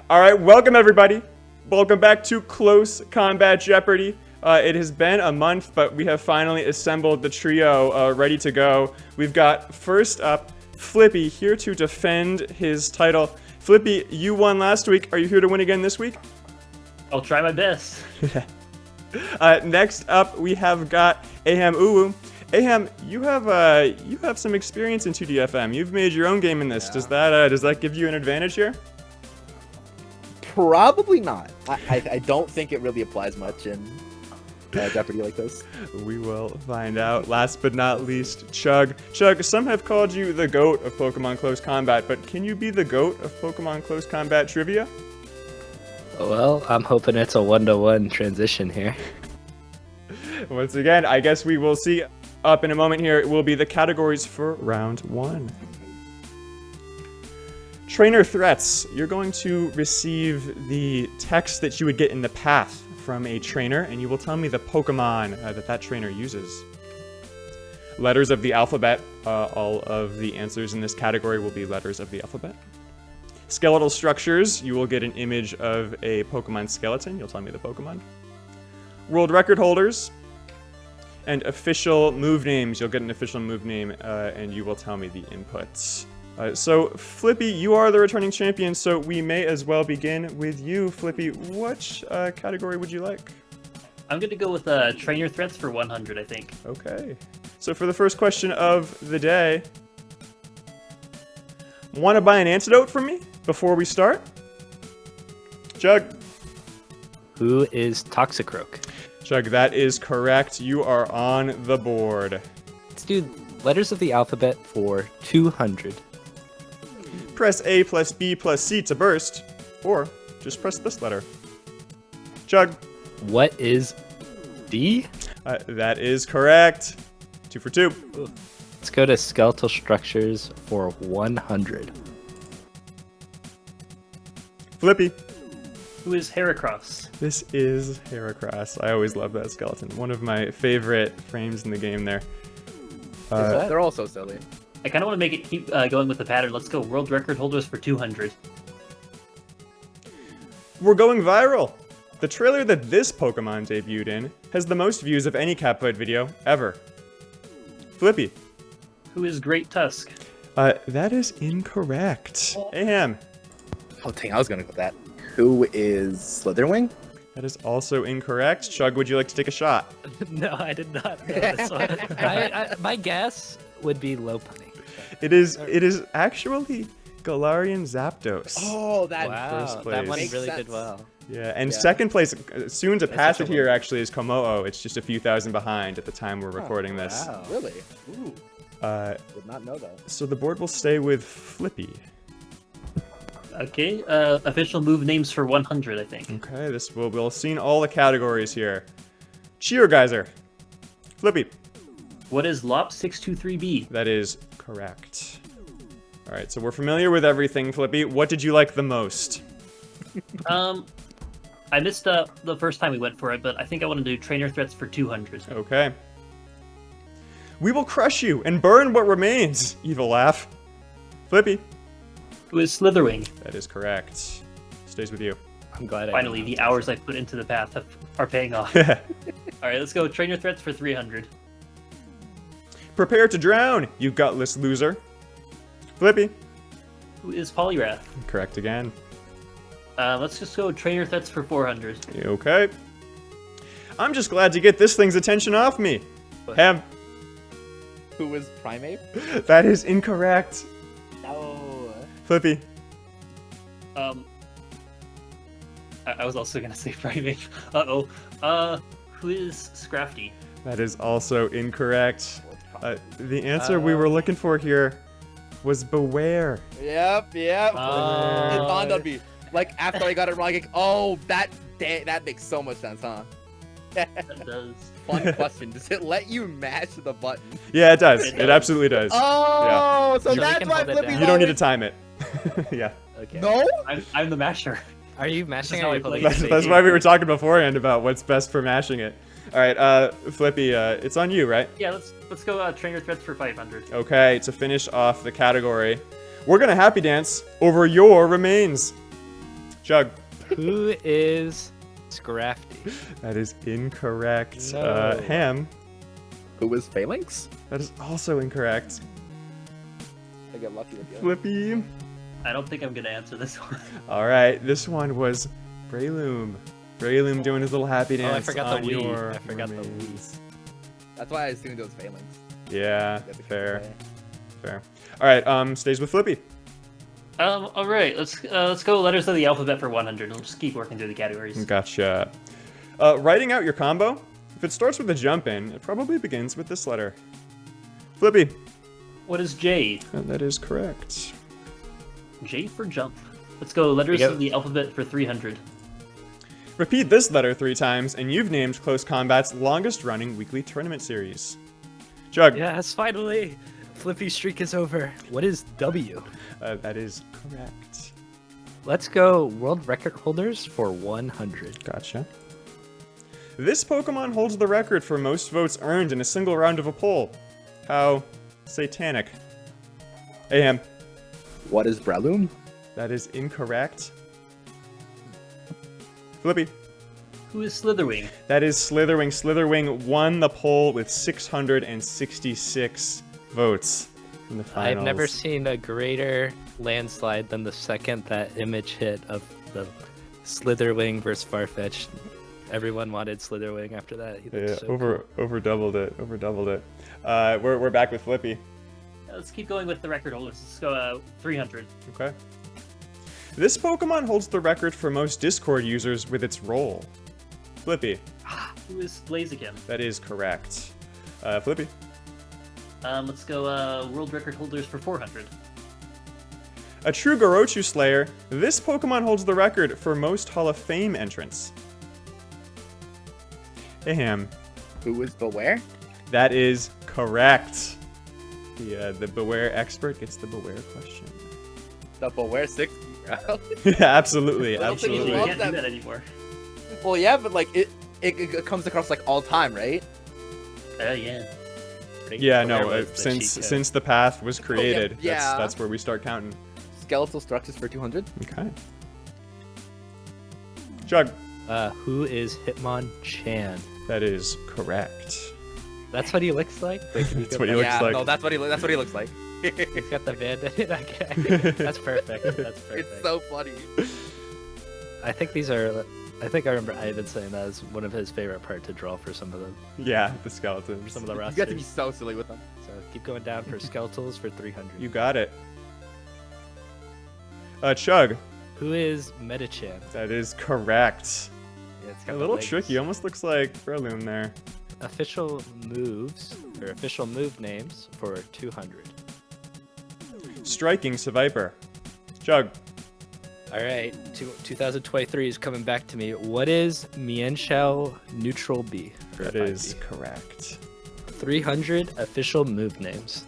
All right, welcome everybody. Welcome back to Close Combat Jeopardy. It has been a month, but we have finally assembled the trio ready to go. We've got first up Flippy here to defend his title. Flippy, you won last week. Are you here to win again this week? I'll try my best. Next up, we have got Aham Uwu. Aham, you have some experience in 2DFM. You've made your own game in this. Yeah. Does that give you an advantage here? Probably not. I don't think it really applies much in Jeopardy like this. We will find out. Last but not least, Chug. Chug, some have called you the GOAT of Pokemon Close Combat, but can you be the GOAT of Pokemon Close Combat trivia? Well, I'm hoping it's a 1-to-1 transition here. Once again, I guess we will see. Up in a moment here will be the categories for round one. Trainer threats. You're going to receive the text that you would get in the path from a trainer, and you will tell me the Pokemon that trainer uses. Letters of the alphabet. All of the answers in this category will be letters of the alphabet. Skeletal structures. You will get an image of a Pokemon skeleton. You'll tell me the Pokemon. World record holders. And official move names. You'll get an official move name, and you will tell me the inputs. So, Flippy, you are the returning champion, so we may as well begin with you, Flippy. Which category would you like? I'm going to go with trainer threats for 100, I think. Okay. So for the first question of the day, want to buy an antidote from me before we start? Jug. Who is Toxicroak? Chug, that is correct. You are on the board. Let's do letters of the alphabet for 200. Press A plus B plus C to burst, or just press this letter. Chug. What is D? That is correct. 2 for 2. Let's go to skeletal structures for 100. Flippy. Who is Heracross? This is Heracross. I always love that skeleton. One of my favorite frames in the game there. They're all so silly. I kind of want to make it keep going with the pattern. Let's go world record holders for 200. We're going viral. The trailer that this Pokemon debuted in has the most views of any Catfight video ever. Flippy. Who is Great Tusk? That is incorrect. Aham. Oh, dang, I was going to go with that. Who is Slitherwing? That is also incorrect. Chug, would you like to take a shot? No, I did not know this one. My guess would be Lopunny. It is actually Galarian Zapdos. Oh, that first place. That one Makes really sense. did well. Yeah, and second place, soon to pass it here actually is Komodo. It's just a few thousand behind at the time we're recording this. Wow. Really? Ooh. Did not know that. So the board will stay with Flippy. Okay, official move names for 100, I think. Okay, we'll see all the categories here. Cheer Geyser. Flippy. What is Lop623B? That is correct. All right, so we're familiar with everything, Flippy. What did you like the most? I missed the first time we went for it, but I think I want to do trainer threats for 200. Okay. We will crush you and burn what remains. Evil laugh. Flippy. Who is Slitherwing? That is correct. Stays with you. I'm glad Finally, the hours I put into the path are paying off. Alright, let's go trainer threats for 300. Prepare to drown, you gutless loser. Flippy. Who is Poliwrath? Correct again. Let's just go trainer threats for 400. Okay. I'm just glad to get this thing's attention off me. Ham. Who is Primeape? That is incorrect. No. Flippy. I was also gonna say Primeape. Who is Scrafty? That is also incorrect. The answer we were looking for here was Beware. Yep. It dawned on me. Like, after I got it wrong, like, oh, that makes so much sense, huh? That does. Fun question. Does it let you mash the button? Yeah, it does. It absolutely does. Oh, Yeah. so So that's we can why hold it Flippy. down. You don't need to time it. Yeah. Okay. No? I'm the masher. Are you mashing That's how or I are you play. holding That's it? why we were talking beforehand about what's best for mashing it. All right, Flippy, it's on you, right? Yeah, let's go trainer threats for 500. Okay, to finish off the category, we're gonna happy dance over your remains. Chug. Who is Scrafty? That is incorrect. No. Ham. Who is Phalanx? That is also incorrect. I get lucky with you. Flippy. I don't think I'm gonna answer this one. All right, this one was Breloom. Breloom doing his little happy Oh, I dance forgot on the Wii. your I forgot the Wii. remains. That's why I assumed it was Phalanx. Yeah, Get the fair, kids fair. All right, stays with Flippy. All right, let's go letters of the alphabet for 100. We'll just keep working through the categories. Gotcha. Writing out your combo. If it starts with a jump in, it probably begins with this letter. Flippy. What is J? And that is correct. J for jump. Let's go letters of the alphabet for 300. Repeat this letter 3 times, and you've named Close Combat's longest-running weekly tournament series. Chug. Yes, finally. Flippy's streak is over. What is W? That is correct. Let's go world record holders for 100. Gotcha. This Pokemon holds the record for most votes earned in a single round of a poll. How satanic. Ahem. What is Breloom? That is incorrect. Flippy. Who is Slitherwing? That is Slitherwing. Slitherwing won the poll with 666 votes in the finals. I've never seen a greater landslide than the second that image hit of the Slitherwing versus Farfetch. Everyone wanted Slitherwing after that. He looked Yeah, so over doubled it. Over doubled it. We're back with Flippy. Let's keep going with the record holders. Let's go 300. Okay. This Pokemon holds the record for most Discord users with its role. Flippy. Who is Blaziken? That is correct. Flippy. Let's go world record holders for 400. A true Gorochu Slayer, this Pokemon holds the record for most Hall of Fame entrants. Ahem. Who is Beware? That is correct. The Beware expert gets the Beware question. The Beware 60, bro. Absolutely, I don't think You he absolutely. loves can't do that. that anymore. Well, yeah, but like it comes across like all time, right? Yeah. good. Yeah, Beware no. was the cheat code. Since the path was created, yeah. that's where we start counting. Skeletal structures for 200. Okay. Chug. Who is Hitmonchan? That is correct. That's what he looks like? Wait, can you That's go what he back? looks Yeah, like. no, that's what he looks like. He's got the bandit. Okay. That's perfect. That's perfect. It's so funny. I think these are. I think I remember Ivan saying that was one of his favorite part to draw for some of the Yeah, the skeletons. for some of the You rosters. got to be so silly with them. So keep going down for skeletals for 300. You got it. Chug. Who is Metachan? That is correct. Yeah, it's A got the little legs. tricky. Almost looks like Breloom there. Official moves or official move names for 200. Striking Seviper. Chug. All right, 2023 is coming back to me. What is Mienshao Neutral B? for That 5B? is correct. 300 official move names.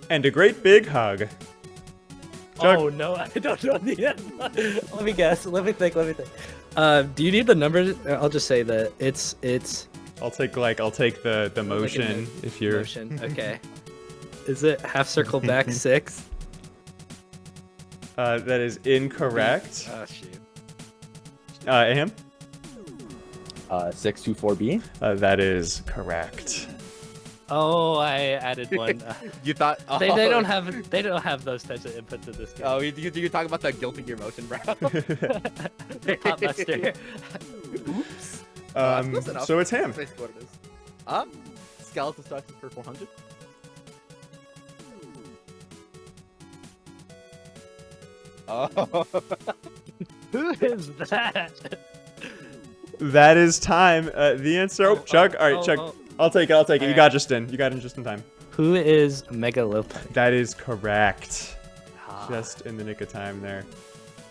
And a great big hug. Chug. Oh no, I don't know the end. Let me guess. Let me think. Do you need the numbers? I'll just say that it's I'll take the motion if you're. motion. Okay. Is it half circle back 6? That is incorrect. Oh shoot. Ahem. 624B. That is correct. Oh, I added one. You thought They don't have those types of inputs in this game. Oh, you talk about the guilty gear motion, bro. Pot Buster. Oops. Um, close enough. so it's him. That's basically what it is. Skeletal structures for 400. Oh. Who is that? That is time. The answer. Oh, Chug. All right, Chug. oh. I'll take it. You Alright. got Justin. You got him just in time. Who is Megalothite? That is correct. Ah, Just in the nick of time there.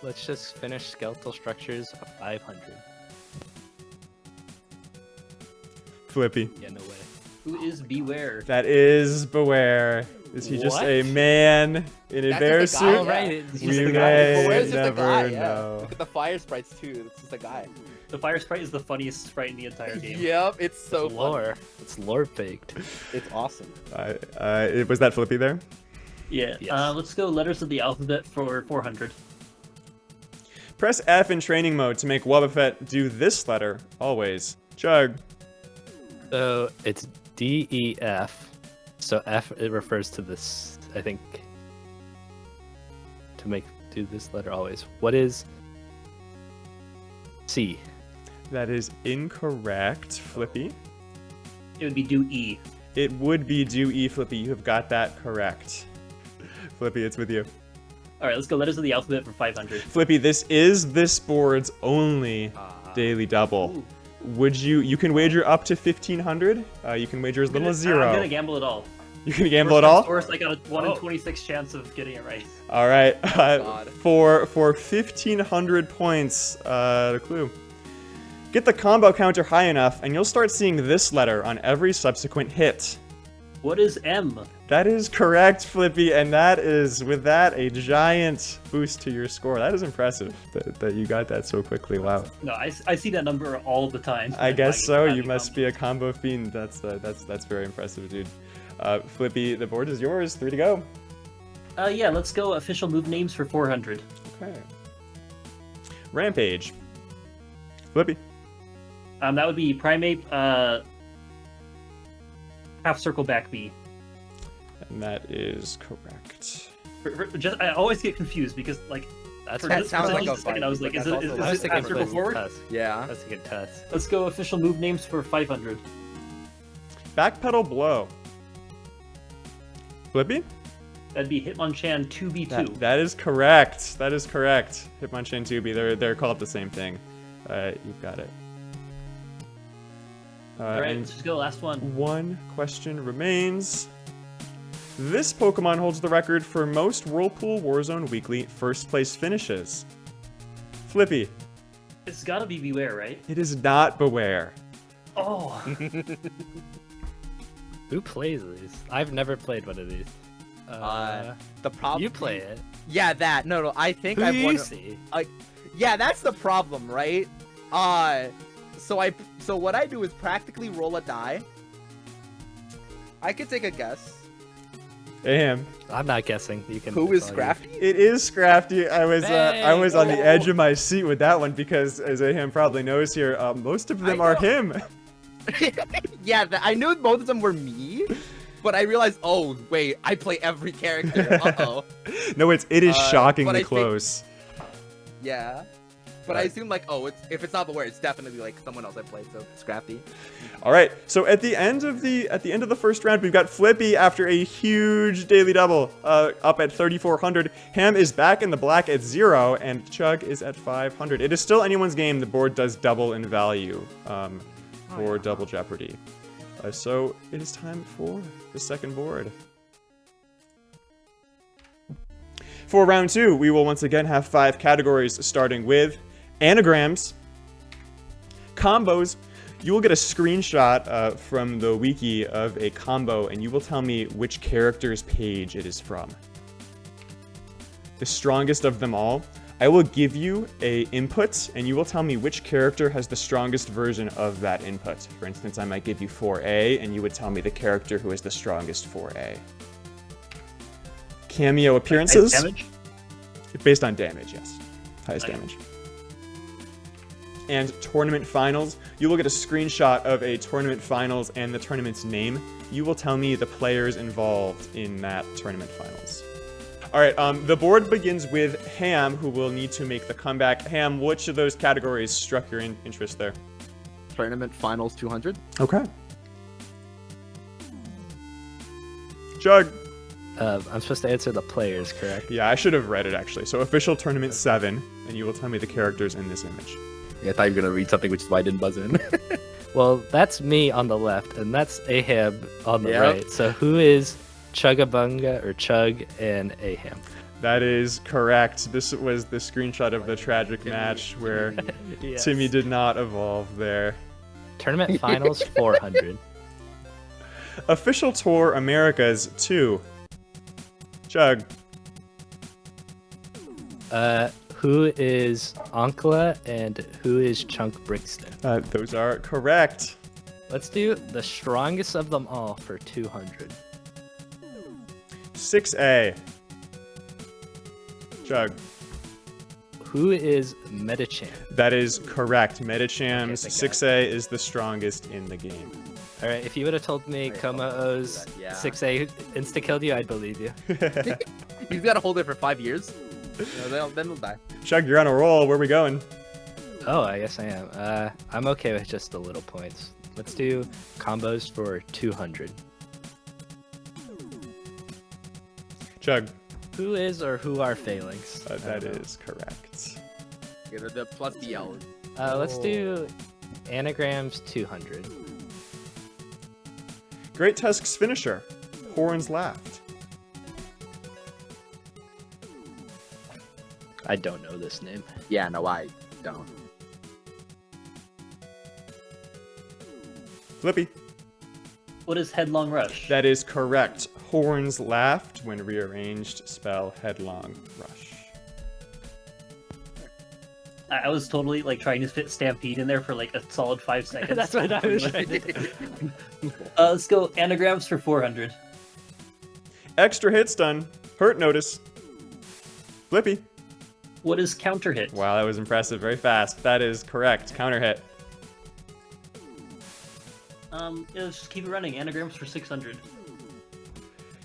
let's just finish skeletal structures 500. Flippy. Yeah, no way. Who is Beware? That is Beware. Is he just a What? man in a That's bear just a guy, suit? Oh, right. yeah. He's We the But guy. may where's just a never guy? Yeah. know. Look at the fire sprites too. It's just a guy. The fire sprite is the funniest sprite in the entire game. Yep, it's so It's funny. lore. It's lore baked. It's awesome. Was that Flippy there? Yeah. Yes. Let's go letters of the alphabet for 400. Press F in training mode to make Wobbuffet do this letter, always. Chug. So it's D-E-F. So F, it refers to this, I think, to do this letter always. What is C? That is incorrect, Flippy. It would be do E. It would be do E, Flippy. You have got that correct. Flippy, it's with you. All right, let's go letters of the alphabet for 500. Flippy, this is this board's only daily double. Ooh. Would you can wager up to 1,500. You can wager as little as 0. I'm gonna gamble it all. You can gamble it all? Or I got a 1 in 26 chance of getting it right. All right. God. For 1,500 points, the clue. Get the combo counter high enough, and you'll start seeing this letter on every subsequent hit. What is M? That is correct, Flippy, and that is, with that, a giant boost to your score. That is impressive that you got that so quickly. Wow. No, I see that number all the time. I guess so. You must be a combo fiend. That's very impressive, dude. Flippy, the board is yours. 3 to go. Yeah, let's go official move names for 400. Okay. Rampage. Flippy. That would be Primate, half circle back B. And that is correct. I always get confused because, like, That's for that just sounds for like just a a second, fight, I was like, but is that's it also- I was half thinking circle forward? Tusk. Yeah. That's a good test. Let's go official move names for 500. Backpedal blow. Flippy? That'd be Hitmonchan 2B2. That is correct. That is correct. Hitmonchan 2B. They're called the same thing. You've got it. All right, and let's just go last one. one question remains. This Pokemon holds the record for most Whirlpool Warzone Weekly first place finishes. Flippy. It's gotta be Beware, right? It is not Beware. Oh, Who plays these? I've never played one of these. The problem. You play it. Yeah, that. No. I think Who I've do won. you see? Yeah, that's the problem, right? So what I do is practically roll a die. I could take a guess. Ahem. I'm not guessing. You can. Who it's is all you. Scrafty? It is Scrafty. I was on the Hey, edge of my seat with that one because, as Ahem probably knows here, most of them I are know. him. Yeah, I knew both of them were me, but I realized, oh wait, I play every character. Uh-oh. No, it is but shockingly I think- close. Yeah. But I assume like, oh, if it's not Beware, it's definitely like someone else I played. So Scrafty. All right. So at the end of the first round, we've got Flippy after a huge daily double, up at 3,400. Ham is back in the black at 0, and Chug is at 500. It is still anyone's game. The board does double in value for Double Jeopardy. So it is time for the second board. For round 2, we will once again have 5 categories, starting with anagrams, combos. You will get a screenshot from the wiki of a combo, and you will tell me which character's page it is from. The strongest of them all, I will give you a input, and you will tell me which character has the strongest version of that input. For instance, I might give you 4A, and you would tell me the character who has the strongest 4A. Cameo appearances. Damage? Based on damage, yes. Highest damage. And tournament finals. You will get a screenshot of a tournament finals and the tournament's name. You will tell me the players involved in that tournament finals. All right, the board begins with Ham, who will need to make the comeback. Ham, which of those categories struck your interest there? Tournament Finals 200. Okay. Jug. I'm supposed to answer the players, correct? Yeah, I should have read it actually. So official tournament 7, and you will tell me the characters in this image. Yeah, I thought you were gonna read something, which is why I didn't buzz in. Well, that's me on the left, and that's Ahab on the Yep. right. So who is Chugabunga or Chug and Ahab? That is correct. This was the screenshot of the tragic match where Yes. Timmy did not evolve there. Tournament finals 400. Official Tour Americas 2. Chug. Who is Ankla and who is Chunk Brixton? Those are correct. Let's do the strongest of them all for 200. 6A. Chug. Who is Metachan? That is correct. Metacham's Okay, thank 6A is the strongest in the game. All right, if you would have told me Wait, Como-O's yeah. 6A insta-killed you, I'd believe you. He's got to hold it for 5 years. Then he'll die. Chug, you're on a roll. Where are we going? Oh, I guess I am. I'm okay with just the little points. Let's do combos for 200. Chug, Who is or who are Phalanx? that is correct. Yeah, the plus BL. Let's do anagrams 200. Great Tusk's finisher. Horns laughed. I don't know this name. Yeah, no, I don't. Flippy. What is Headlong Rush? That is correct. Horns laughed when rearranged. Spell Headlong Rush. I was totally like trying to fit Stampede in there for like a solid 5 seconds. That's what I was trying to do. Let's go anagrams for 400. Extra hit stun. Hurt notice. Flippy. What is counter hit? Wow, that was impressive. Very fast. That is correct. Counter hit. Yeah, let's just keep it running. Anagrams for 600.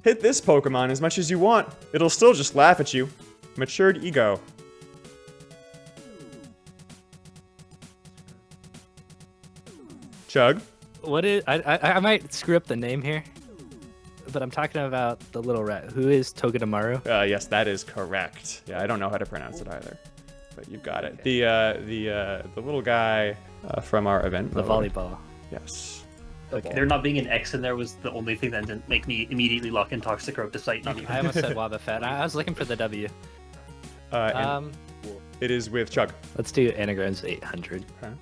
Hit this Pokemon as much as you want. It'll still just laugh at you. Matured Ego. Chug. What is? I might screw up the name here, but I'm talking about the little rat. Who is Togedemaru? Yes, that is correct. Yeah, I don't know how to pronounce it either, but you got it. The little guy from our event. The mode. volleyball. Yes. Okay. There not being an X in there was the only thing that didn't make me immediately lock in Toxicroak, not even. I almost said Wobbuffet. I was looking for the W. And it is with Chug. Let's do anagrams 800. Okay.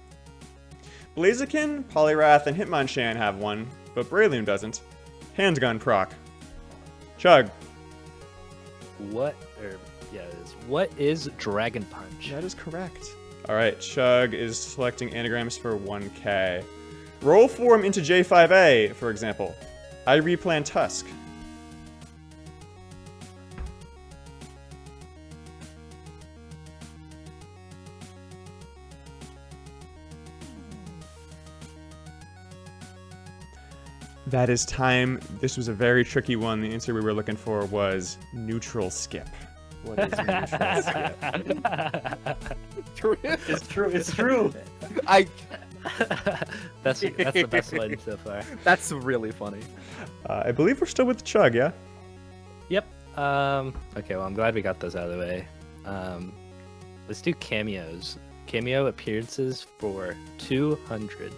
Blaziken, Poliwrath, and Hitmonchan have one, but Breloom doesn't. Handgun proc. Chug. What is Dragon Punch? That is correct. All right, Chug is selecting anagrams for 1K. Roll form into J5A, for example. I replan Tusk. That is time. This was a very tricky one. The answer we were looking for was neutral skip. What is neutral skip? It's true. It's true. That's the best one so far. That's really funny. I believe we're still with Chug, yeah? Yep. Okay, well, I'm glad we got those out of the way. Let's do cameos. Cameo appearances for 200.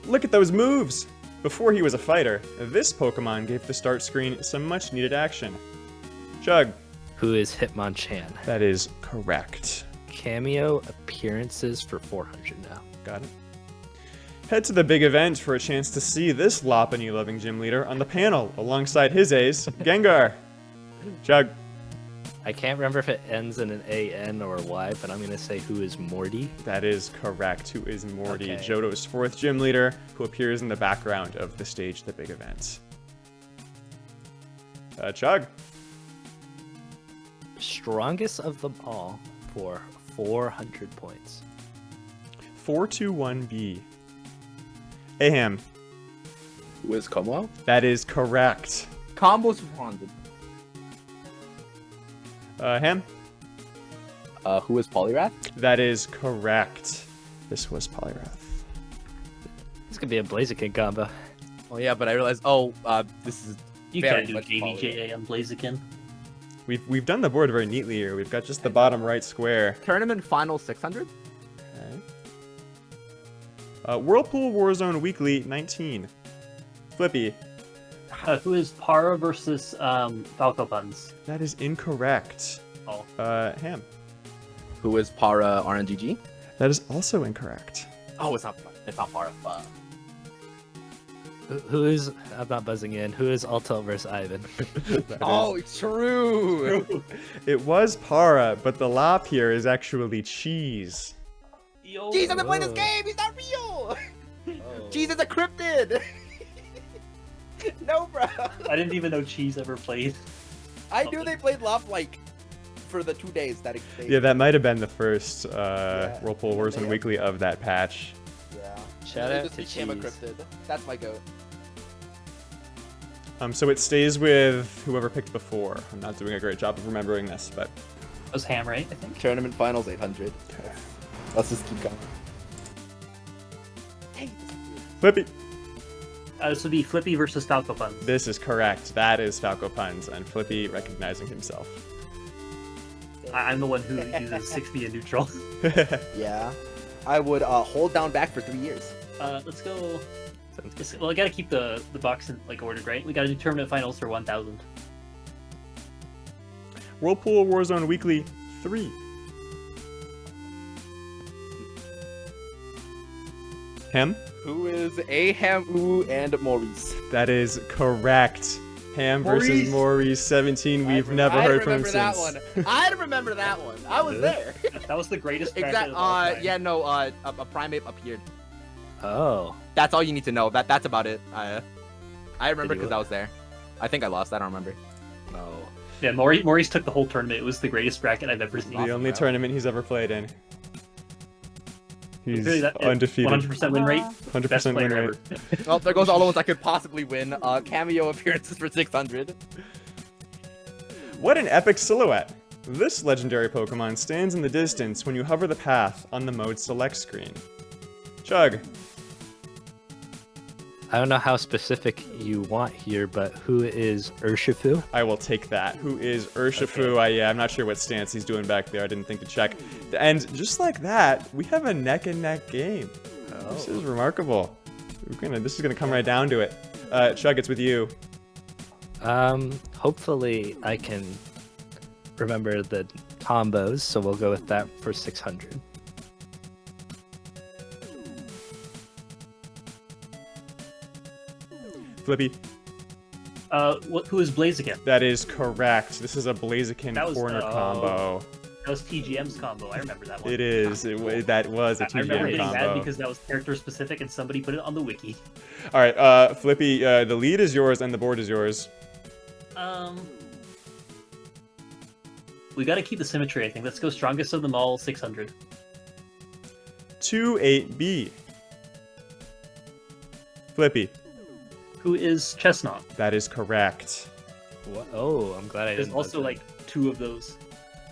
Look at those moves! Before he was a fighter, this Pokemon gave the start screen some much needed action. Chug. Who is Hitmonchan? That is correct. Cameo appearances for 400 now. Got it. Head to the big event for a chance to see this Lopunny-loving gym leader on the panel alongside his ace, Gengar. Chug. I can't remember if it ends in an A-N or Y, but I'm going to say who is Morty. That is correct. Who is Morty, Okay. Johto's 4th gym leader, who appears in the background of the stage, the big event. Chug. Strongest of them all for 400 points. 421B. Aham. Who is Como? That is correct. Combos 400. Ham. Who is Poliwrath? That is correct. This was Poliwrath. This could be a Blaziken combo. Oh yeah, but I realized. This is. You Very can't do much JVJA on Blaziken. We've done the board very neatly here. We've got just the bottom right square. Tournament final 600. Okay. Whirlpool Warzone Weekly 19. Flippy. Who is Para versus Falcopuns? That is incorrect. Oh. Ham. Who is Para RNGG? That is also incorrect. Oh, it's not. It's not Para. Who is... I'm not buzzing in. Who is Altel versus Ivan? Oh, it's true. It was Para, but the lop here is actually Cheese. Yo. Cheese doesn't play this game. He's not real. Cheese is a cryptid. No, bro. I didn't even know Cheese ever played. I knew they played Lop like for the 2 days that Yeah, that might have been the first Whirlpool and then Warzone they- Weekly of that patch. Yeah. Shout It out just to became a Cheese. cryptid. That's my goat. So it stays with whoever picked before. I'm not doing a great job of remembering this, but That was Ham, right? I think. Tournament finals 800. Let's just keep going. Hey, Flippy. This would be Flippy versus Falco Puns. This is correct. That is Falco Puns, and Flippy recognizing himself. I'm the one who uses 6B in neutral. yeah. I would hold down back for 3 years. Let's go. Well, I gotta keep the box in like ordered, right? We gotta do tournament finals for 1,000. Whirlpool Warzone Weekly 3. Ham? Who is Ahamu and Maurice? That is correct. Ham versus Maurice. Maurice 17. We've never I heard from him remember that since. one. I remember that one. I was there. That was the greatest bracket Exact. of all time. Yeah. No. A primate appeared. Oh. That's all you need to know. That's about it. I remember Did you because I was there. I think I lost. I don't remember. No. Yeah, Maurice took the whole tournament. It was the greatest bracket I've ever seen. The only bro. tournament he's ever played in. He's Really, that- undefeated. 100% win rate. 100% Best win player rate. ever. Well, there goes all the ones I could possibly win. Cameo appearances for 600. What an epic silhouette! This legendary Pokemon stands in the distance when you hover the path on the mode select screen. Chug. I don't know how specific you want here, but who is Urshifu? I will take that. Who is Urshifu? I'm not sure what stance he's doing back there. I didn't think to check. And just like that, we have a neck-and-neck game. This is remarkable. This is gonna come right down to it. Chug, it's with you. Hopefully I can remember the combos, so we'll go with that for 600. Flippy. Who is Blaziken? That is correct. This is a Blaziken That was, corner combo. That was TGM's combo. I remember that one. It is. That was a I remember TGM getting mad combo. because that was character specific and somebody put it on the wiki. All right, Flippy. The lead is yours and the board is yours. We gotta keep the symmetry, I think. Let's go strongest of them all, 600. 2-8B. Flippy. Who is Chestnut? That is correct. What? Oh, I'm glad I There's didn't. also know that. like 2 of those.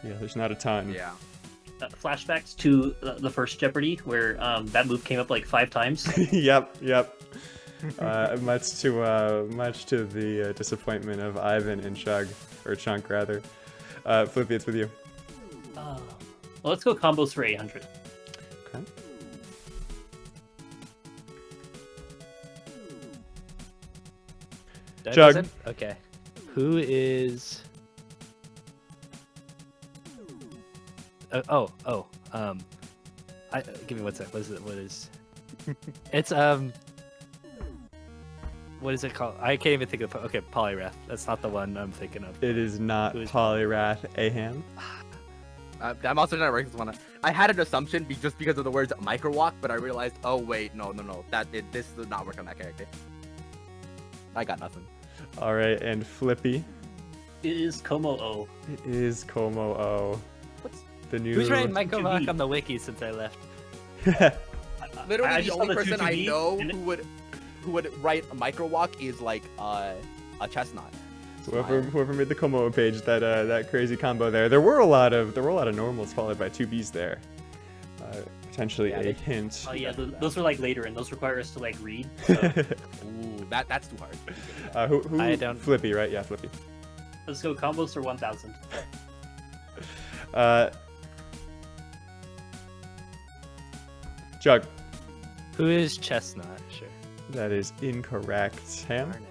Yeah, there's not a ton. Yeah. Flashbacks to the first Jeopardy, where that move came up like 5 times. Yep. Much to the disappointment of Ivan and Chug, or Chunk rather. Flippy, it's with you. Well, let's go combos for 800. Okay. That Chug. doesn't- Okay. Who is? Give me one sec. What is it? What is? It's What is it called? I can't even think of. Okay, Polyrath. That's not the one I'm thinking of. It is not Who is Polyrath Aham. I'm also not working this one. I had an assumption just because of the words micro walk, but I realized, oh wait, no. This does not work on that character. I got nothing. All right, and Flippy. It is Como O. It is Como O. What's- The new. Who's writing Michael 2B. Rock on the wiki since I left? Literally, I the just only saw the person I 2B, know and who would write a micro walk is like a chestnut. Whoever made the Como page, that crazy combo there. There were a lot of normals followed by 2Bs there. Potentially Yeah, a they- hint. Oh yeah, those are like later, and those require us to like read. So Ooh, that's too hard. Who? I don't- Flippy, right? Yeah, Flippy. let's go combos for 1,000. Jug. Who is Chestnut? Sure. That is incorrect. Ham. Darn it.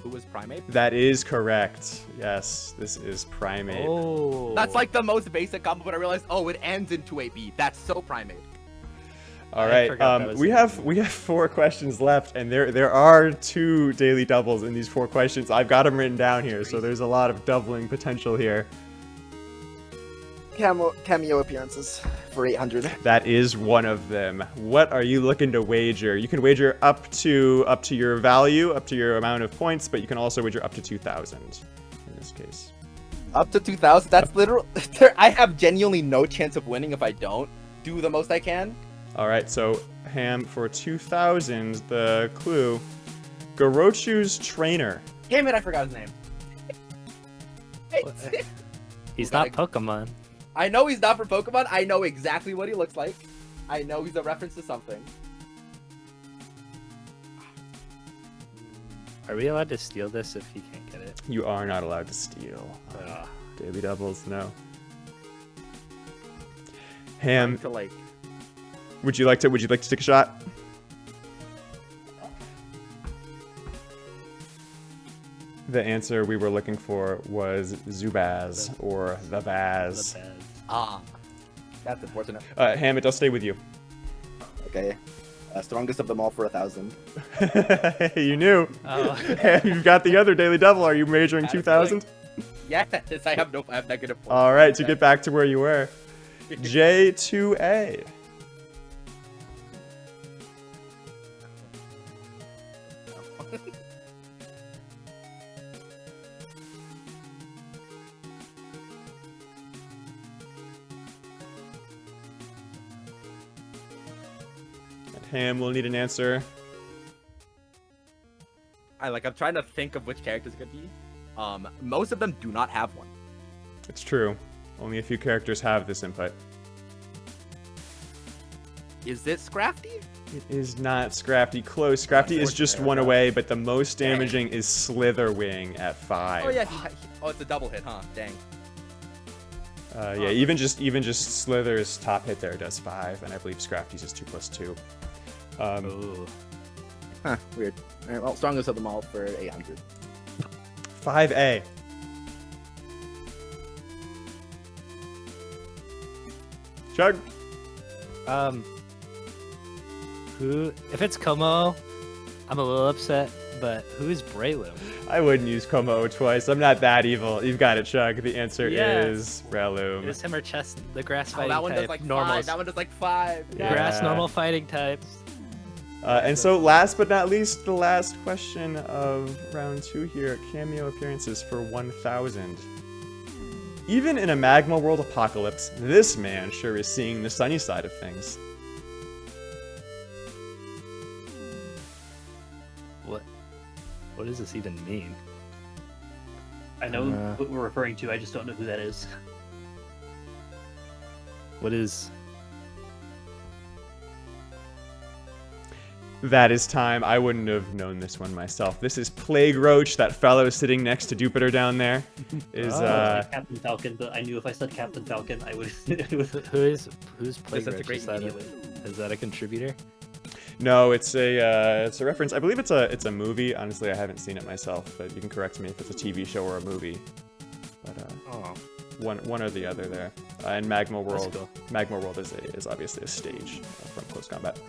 Who was primate? That is correct. Yes, this is Primate. Oh. That's like the most basic combo, but I realized, oh, it ends in 2AB. That's so primate. All I right. forgot that was We in have 4 questions left, and there are 2 daily doubles in these 4 questions. I've got them written down here, so there's a lot of doubling potential here. Cameo appearances for 800. That is one of them. What are you looking to wager? You can wager up to your value, up to your amount of points, but you can also wager up to 2,000 in this case. Up to 2,000. That's literal. I have genuinely no chance of winning if I don't do the most I can. All right, so Ham, for 2,000, the clue, Gorochu's trainer. Damn it, I forgot his name. He's not Pokemon. I know he's not for Pokemon. I know exactly what he looks like. I know he's a reference to something. Are we allowed to steal this if he can't get it? You are not allowed to steal. Daily doubles, no. Ham, To like, would you like to take a shot? The answer we were looking for was Zubaz, or the Baz. that's unfortunate. Ham, it does stay with you. Okay. Strongest of them all for 1,000. You knew. Oh. You've got the other daily double. Are you measuring 2,000? Yes, I have negative points. All right, to get back to where you were. J2A. Ham will need an answer. I'm trying to think of which characters it could be. Most of them do not have one. It's true. Only a few characters have this input. Is it Scrafty? It is not Scrafty. Close. Scrafty is just one away, but the most damaging is Slitherwing at 5. Oh yeah, it's a double hit, huh? Dang. Yeah, even just Slither's top hit there does 5, and I believe Scrafty's is 2+2. Ooh. Huh, weird. Alright, well, strongest of them all for 800. 5A. Chug. Who? If it's Como, I'm a little upset. But who's Breloom? I wouldn't use Como twice. I'm not that evil. You've got it, Chug. The answer is Breloom. It's him or Chest, the grass fighting that one type. does like normals. 5. That one does like 5. Yeah. Grass normal fighting types. And so last but not least, the last question of round 2 here, cameo appearances for 1,000. Even in a Magma World apocalypse, this man sure is seeing the sunny side of things. What does this even mean? I know what we're referring to. I just don't know who that is. What is... That is time. I wouldn't have known this one myself. This is Plague Roach, that fellow sitting next to Jupiter down there. Is Captain Falcon, but I knew if I said Captain Falcon, I would. Who's Plague That's a Roach? great Is that a contributor? No, it's a reference. I believe it's a movie. Honestly, I haven't seen it myself, but you can correct me if it's a TV show or a movie. But one or the other there. And Magma World. Cool. Magma World is obviously a stage from Close Combat.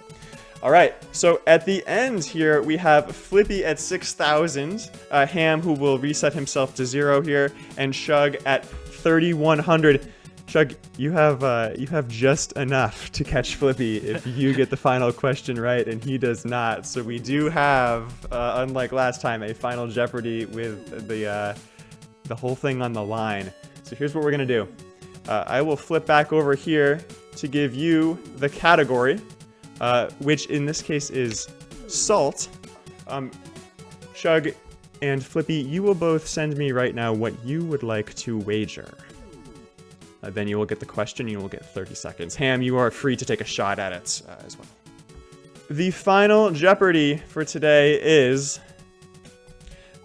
All right, so at the end here, we have Flippy at 6,000, Ham, who will reset himself to 0 here, and Shug at 3,100. Shug, you have just enough to catch Flippy if you get the final question right, and he does not. So we do have, unlike last time, a final Jeopardy with the whole thing on the line. So here's what we're gonna do. I will flip back over here to give you the category. Which in this case is salt. Shug and Flippy, you will both send me right now what you would like to wager. Then you will get the question, you will get 30 seconds. Ham, you are free to take a shot at it as well. The final Jeopardy for today is...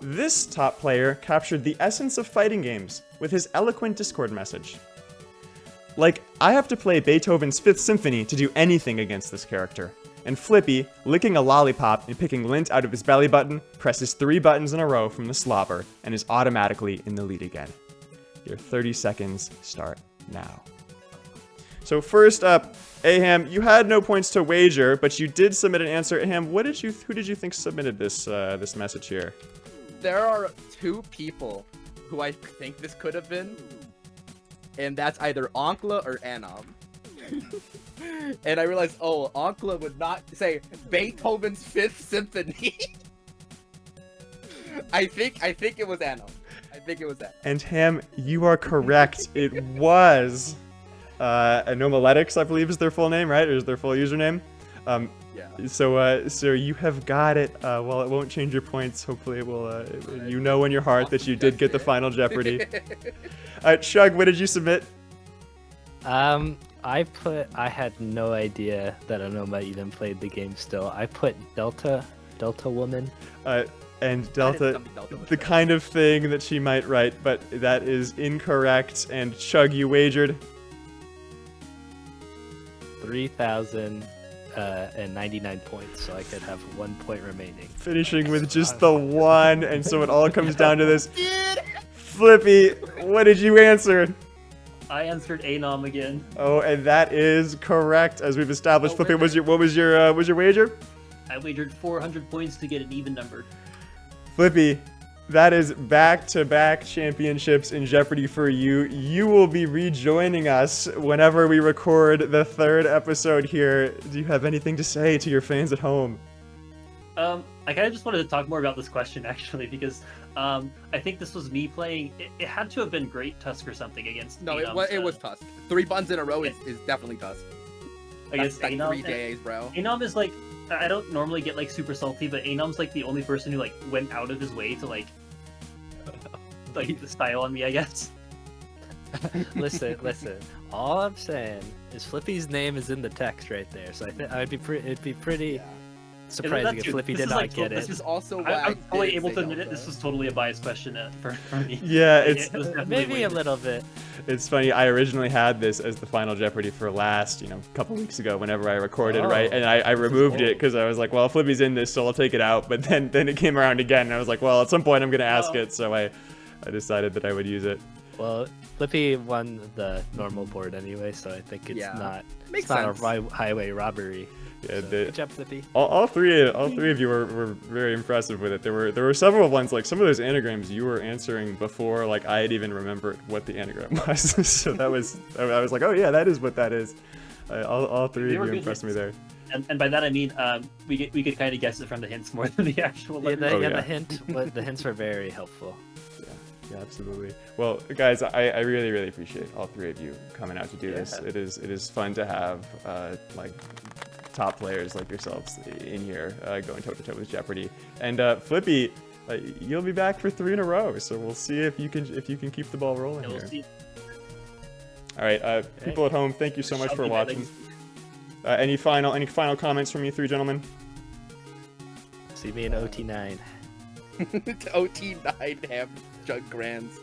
This top player captured the essence of fighting games with his eloquent Discord message. Like, I have to play Beethoven's Fifth Symphony to do anything against this character. And Flippy, licking a lollipop and picking lint out of his belly button, presses 3 buttons in a row from the slobber and is automatically in the lead again. Your 30 seconds start now. So first up, Aham, you had no points to wager, but you did submit an answer. Aham, who did you think submitted this message here? There are 2 people who I think this could have been. And that's either Ankla or Anam. And I realized, Ankla would not say Beethoven's Fifth Symphony. I think it was Anam. I think it was that. And Ham, you are correct. It was Anomaletics, I believe is their full name, right? Or is their full username? Yeah. So you have got it. Well, it won't change your points. Hopefully, it will. You know in your heart that you did get the final Jeopardy. Shug, what did you submit? I had no idea that Anoma even played the game still. I put Delta Woman. And Delta, the kind of thing that she might write, but that is incorrect. And Shug, you wagered 3,099 points, so I could have 1 point remaining. finishing with just the one, and so it all comes down to this. Flippy, what did you answer? I answered Anom again. Oh, and that is correct, as we've established. Flippy, what was your wager? I wagered 400 points to get an even number. Flippy, that is back-to-back championships in Jeopardy for you. You will be rejoining us whenever we record the 3rd episode here. Do you have anything to say to your fans at home? I kind of just wanted to talk more about this question, actually, because I think this was me playing. It had to have been Great Tusk or something against No, Anom, it was Tusk. 3 buns in a row is definitely Tusk. against That's Anom. 3 days, bro. Anom is like, I don't normally get like super salty, but Anom's like the only person who like went out of his way to like style on me, I guess. Listen. All I'm saying is Flippy's name is in the text right there, so it'd be pretty surprising if true? Flippy This did is not like- get This it. is also why I'm fully did able say to admit it. Delta. This was totally a biased question for me. Yeah, It was definitely Maybe a weighted. little bit. it's funny. I originally had this as the final Jeopardy for last, a couple weeks ago whenever I recorded, right? And I removed it because I was like, well, Flippy's in this, so I'll take it out. But then it came around again, and I was like, well, at some point I'm going to ask it, so I decided that I would use it. Well, Flippy won the normal board anyway, so I think it's Yeah. not Makes a sense. highway robbery. Yeah, So, the- good job, Flippy. all three of you were very impressive with it. There were several ones, like some of those anagrams you were answering before like I had even remembered what the anagram was. So I was like, oh yeah, that is what that is. All three They of were you good impressed me hints. there. And by that I mean we could kind of guess it from the hints more than the actual Yeah, letters. yeah. the hints were very helpful. Yeah, absolutely. Well, guys, I really, really appreciate all three of you coming out to do this. It is fun to have like top players like yourselves in here going toe to toe with Jeopardy. And Flippy, you'll be back for 3 in a row, so we'll see if you can keep the ball rolling Yeah, we'll here. see. All right, people at home, thank you so much for Shall we watching. Any final comments from you three gentlemen? See me in OT9. OT9 have Jug Grands.